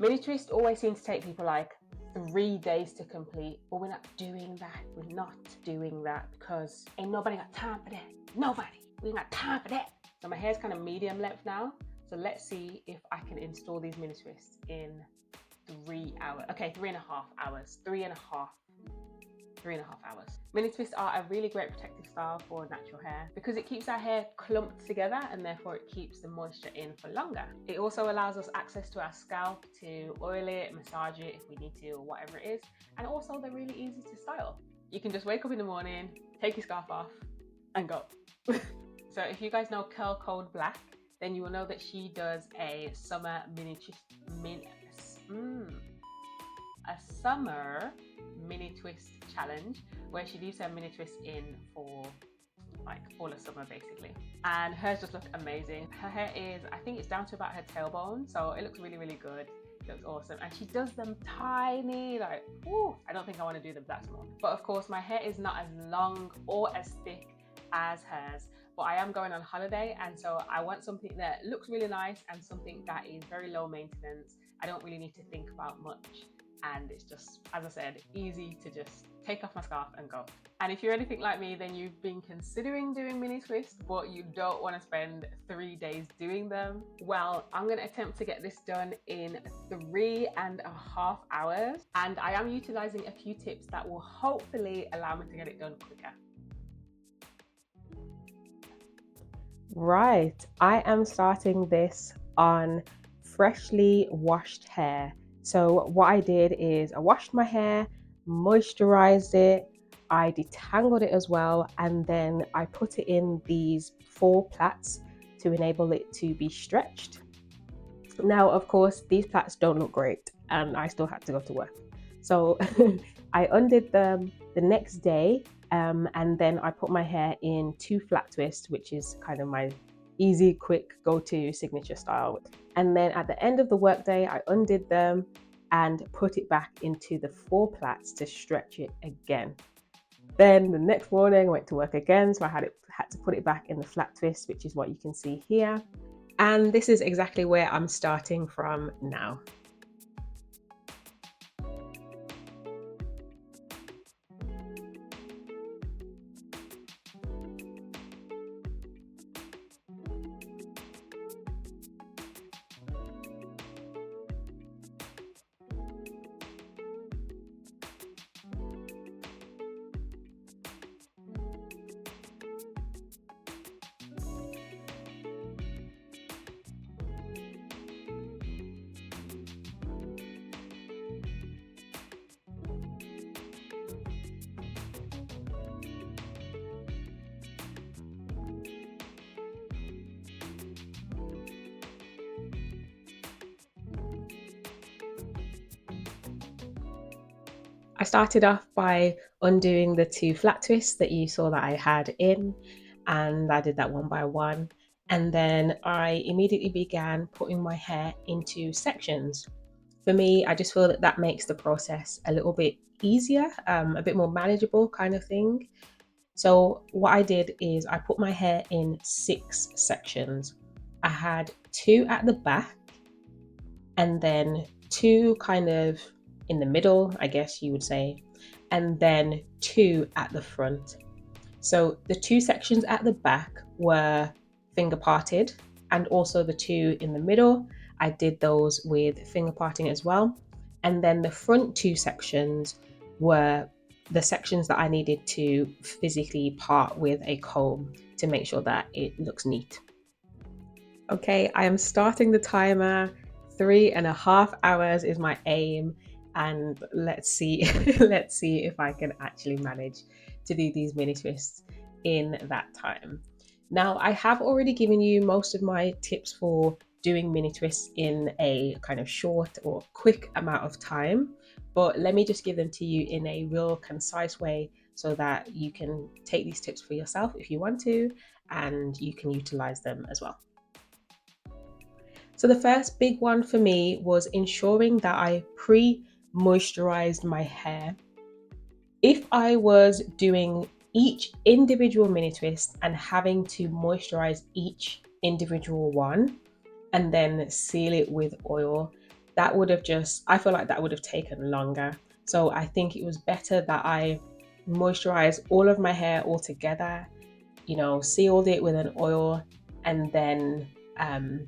Mini twist always seems to take people like 3 days to complete, but we're not doing that. We're not doing that because ain't nobody got time for that. Nobody. We ain't got time for that. So my hair's kind of medium length now. So let's see if I can install these mini twists in 3 hours. Okay, 3.5 hours. 3.5 hours. Mini twists are a really great protective style for natural hair because it keeps our hair clumped together and therefore it keeps the moisture in for longer. It also allows us access to our scalp to oil it, massage it if we need to, or whatever it is. And also they're really easy to style. You can just wake up in the morning, take your scarf off and go. So if you guys know Curl Code Black, then you will know that she does a summer mini twist challenge where she leaves her mini twist in for like all of summer basically, and hers just look amazing. Her hair is, I think it's down to about her tailbone, so it looks really, really good. It looks awesome, and she does them tiny, like, ooh, I don't think I want to do them that small. But of course my hair is not as long or as thick as hers, but I am going on holiday, and so I want something that looks really nice and something that is very low maintenance. I don't really need to think about much, and it's just, as I said, easy to just take off my scarf and go. And if you're anything like me, then you've been considering doing mini twists, but you don't want to spend 3 days doing them. Well, I'm going to attempt to get this done in 3.5 hours, and I am utilizing a few tips that will hopefully allow me to get it done quicker. Right, I am starting this on freshly washed hair. So what I did is I washed my hair, moisturized it, I detangled it as well, and then I put it in these 4 plaits to enable it to be stretched. Now, of course, these plaits don't look great and I still had to go to work. So I undid them the next day, and then I put my hair in 2 flat twists, which is kind of my easy, quick go-to signature style. And then at the end of the workday, I undid them and put it back into the 4 plaits to stretch it again. Then the next morning I went to work again, so I had to put it back in the flat twist, which is what you can see here. And this is exactly where I'm starting from now. I started off by undoing the 2 flat twists that you saw that I had in, and I did that one by one. And then I immediately began putting my hair into sections. For me, I just feel that that makes the process a little bit easier, a bit more manageable kind of thing. So what I did is I put my hair in 6 sections. I had 2 at the back, and then 2 kind of in the middle, I guess you would say, and then 2 at the front. So the 2 sections at the back were finger parted, and also the 2 in the middle, I did those with finger parting as well. And then the front 2 sections were the sections that I needed to physically part with a comb to make sure that it looks neat. Okay, I am starting the timer. 3.5 hours is my aim, and let's see let's see if I can actually manage to do these mini twists in that time. Now, I have already given you most of my tips for doing mini twists in a kind of short or quick amount of time, but let me just give them to you in a real concise way so that you can take these tips for yourself if you want to, and you can utilize them as well. So the first big one for me was ensuring that I pre-moisturized my hair. If I was doing each individual mini twist and having to moisturize each individual one and then seal it with oil, that would have just, I feel like that would have taken longer. So I think it was better that I moisturized all of my hair all together, you know, sealed it with an oil, and um,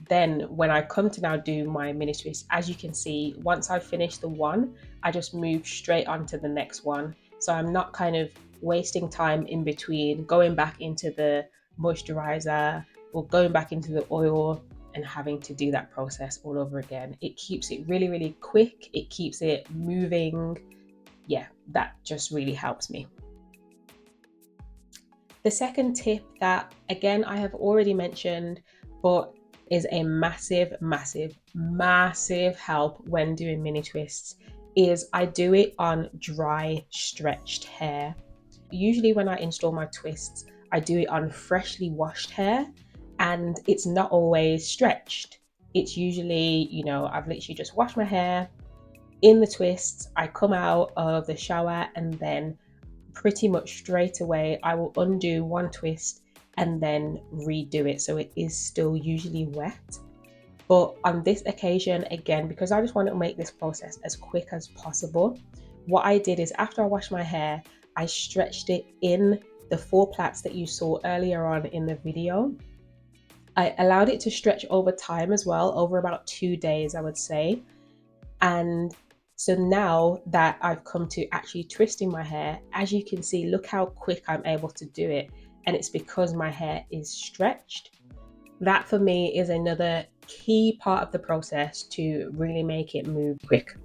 then when I come to now do my mini twist, as you can see, once I've finished the one, I just move straight on to the next one. So I'm not kind of wasting time in between going back into the moisturizer or going back into the oil and having to do that process all over again. It keeps it really, really quick. It keeps it moving. Yeah, that just really helps me. The second tip that, again, I have already mentioned, but is a massive, massive, massive help when doing mini twists is I do it on dry, stretched hair. Usually, when I install my twists, I do it on freshly washed hair, and it's not always stretched. It's usually, you know, I've literally just washed my hair in the twists. I come out of the shower, and then pretty much straight away I will undo one twist and then redo it, so it is still usually wet. But on this occasion, again, because I just want to make this process as quick as possible, what I did is after I washed my hair, I stretched it in the 4 plaits that you saw earlier on in the video. I allowed it to stretch over time as well, over about 2 days, I would say. And so now that I've come to actually twisting my hair, as you can see, look how quick I'm able to do it. And it's because my hair is stretched. That for me is another key part of the process to really make it move quick.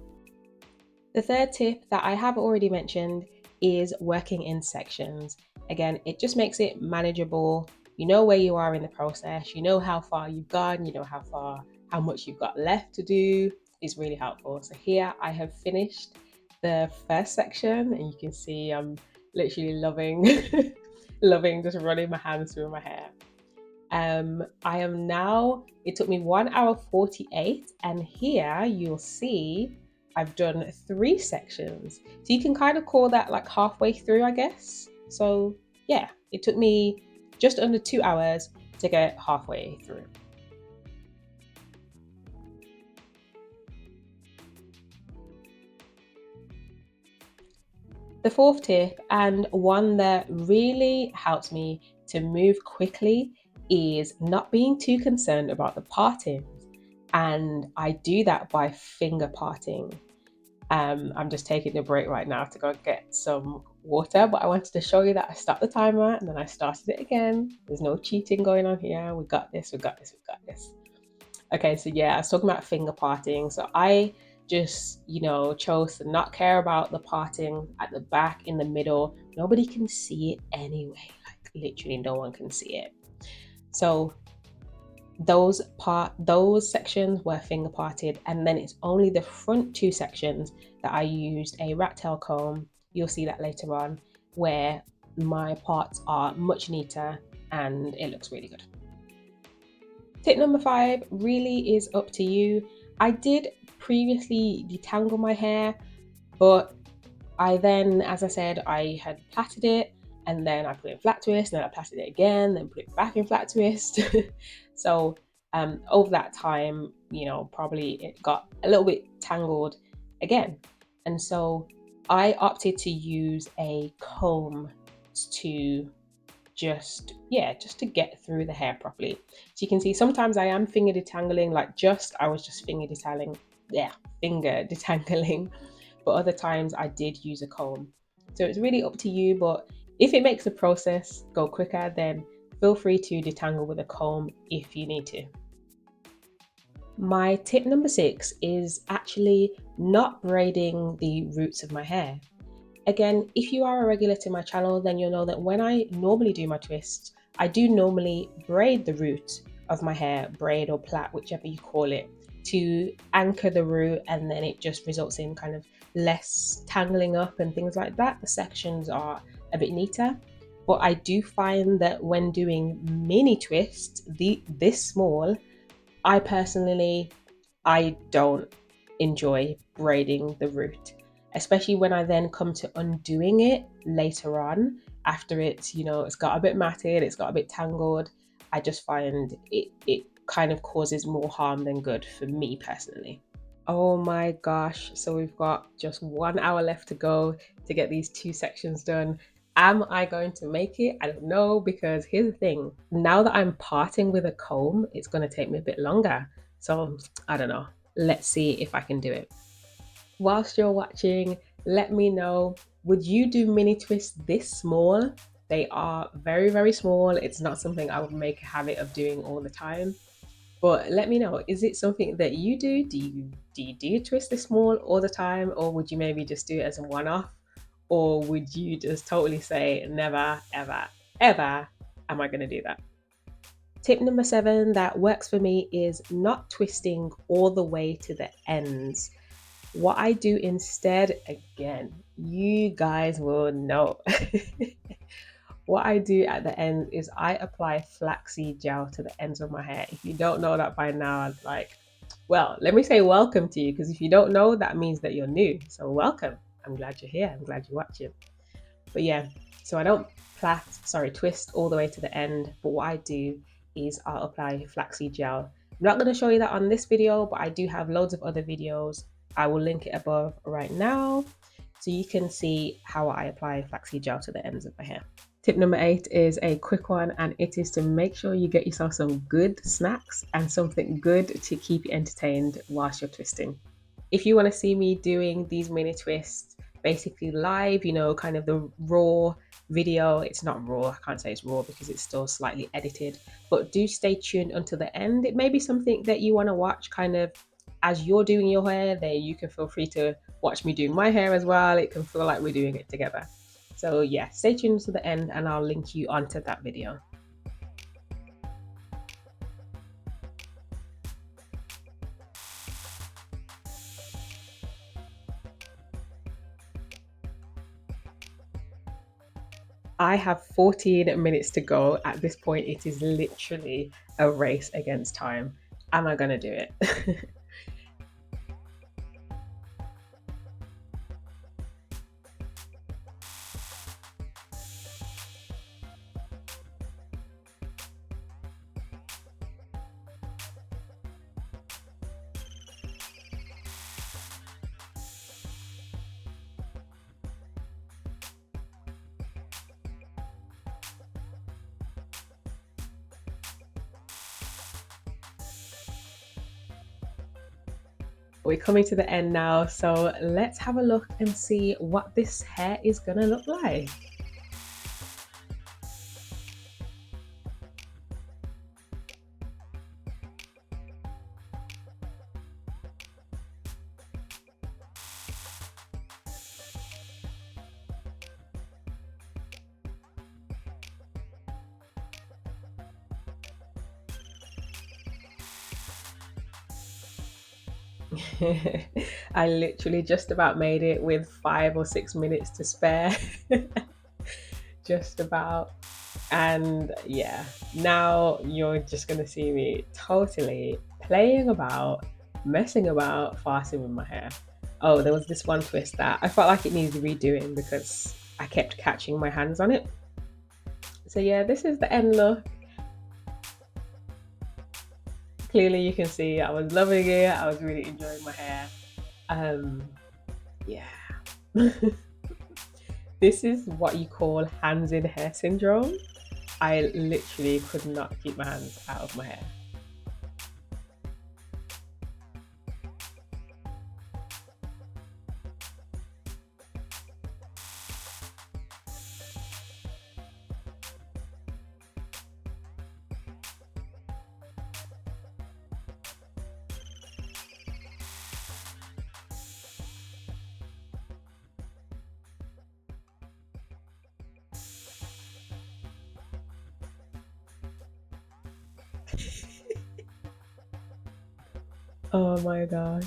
The third tip that I have already mentioned is working in sections. Again, it just makes it manageable. You know where you are in the process, you know how far you've gone, you know how much you've got left to do. Is really helpful. So here I have finished the first section, and you can see I'm literally loving loving just running my hands through my hair. I am now, it took me 1 hour 48, and here you'll see I've done 3 sections. So you can kind of call that like halfway through, I guess. So yeah, it took me just under 2 hours to get halfway through. The fourth tip, and one that really helps me to move quickly, is not being too concerned about the partings. And I do that by finger parting. I'm just taking a break right now to go get some water, but I wanted to show you that I stopped the timer and then I started it again. There's no cheating going on here. We got this, we got this, we got this. Okay, so yeah, I was talking about finger parting. So I just, you know, chose to not care about the parting at the back, in the middle. Nobody can see it anyway. Like literally no one can see it. So those sections were finger parted, and then it's only the front 2 sections that I used a rat tail comb. You'll see that later on, where my parts are much neater and it looks really good. Tip number 5 really is up to you. I did previously detangle my hair, but I then, as I said, I had plaited it, and then I put it in flat twist, and then I plaited it again, then put it back in flat twist. So over that time, you know, probably it got a little bit tangled again. And so I opted to use a comb to just to get through the hair properly. So you can see sometimes I am finger detangling, like I was just finger detangling, but other times I did use a comb. So it's really up to you, but if it makes the process go quicker, then feel free to detangle with a comb if you need to. My tip number 6 is actually not braiding the roots of my hair. Again, if you are a regular to my channel, then you'll know that when I normally do my twists, I do normally braid the root of my hair, braid or plait, whichever you call it, to anchor the root, and then it just results in kind of less tangling up and things like that. The sections are a bit neater. But I do find that when doing mini twists, this small, I personally, I don't enjoy braiding the root, especially when I then come to undoing it later on after it's, you know, it's got a bit matted, it's got a bit tangled. I just find it kind of causes more harm than good for me personally. Oh my gosh. So we've got just 1 hour left to go to get these 2 sections done. Am I going to make it? I don't know, because here's the thing. Now that I'm parting with a comb, it's going to take me a bit longer. So I don't know. Let's see if I can do it. Whilst you're watching, let me know, would you do mini twists this small? They are very, very small. It's not something I would make a habit of doing all the time. But let me know, is it something that you do? Do you twist this small all the time, or would you maybe just do it as a one-off? Or would you just totally say, never, ever, ever am I gonna do that? Tip number 7 that works for me is not twisting all the way to the ends. What I do instead, again, you guys will know. What I do at the end is I apply flaxseed gel to the ends of my hair. If you don't know that by now, like, well, let me say welcome to you, because if you don't know, that means that you're new. So welcome. I'm glad you're here. I'm glad you're watching. But yeah, so I don't twist all the way to the end. But what I do is I'll apply flaxseed gel. I'm not going to show you that on this video, but I do have loads of other videos. I will link it above right now so you can see how I apply flaxseed gel to the ends of my hair. Tip number 8 is a quick one, and it is to make sure you get yourself some good snacks and something good to keep you entertained whilst you're twisting. If you want to see me doing these mini twists basically live, you know, kind of the raw video, it's not raw, I can't say it's raw because it's still slightly edited, but do stay tuned until the end. It may be something that you want to watch kind of as you're doing your hair. There, you can feel free to watch me doing my hair as well. It can feel like we're doing it together. So yeah, stay tuned to the end and I'll link you onto that video. I have 14 minutes to go. At this point, it is literally a race against time. Am I gonna do it? We're coming to the end now, so let's have a look and see what this hair is gonna look like. I literally just about made it with 5 or 6 minutes to spare. Just about. And yeah, now you're just gonna see me totally playing about, messing about, farting with my hair. Oh, there was this one twist that I felt like it needed redoing because I kept catching my hands on it. So yeah, this is the end look. Clearly you can see I was loving it. I was really enjoying my hair. Um, yeah. This is what you call hands in hair syndrome. I literally could not keep my hands out of my hair. Oh my gosh.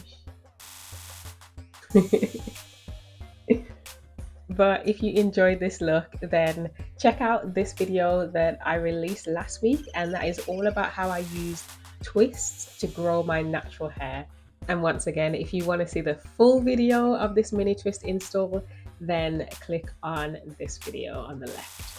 But if you enjoyed this look, then check out this video that I released last week, and that is all about how I used twists to grow my natural hair. And once again, if you want to see the full video of this mini twist install, then click on this video on the left.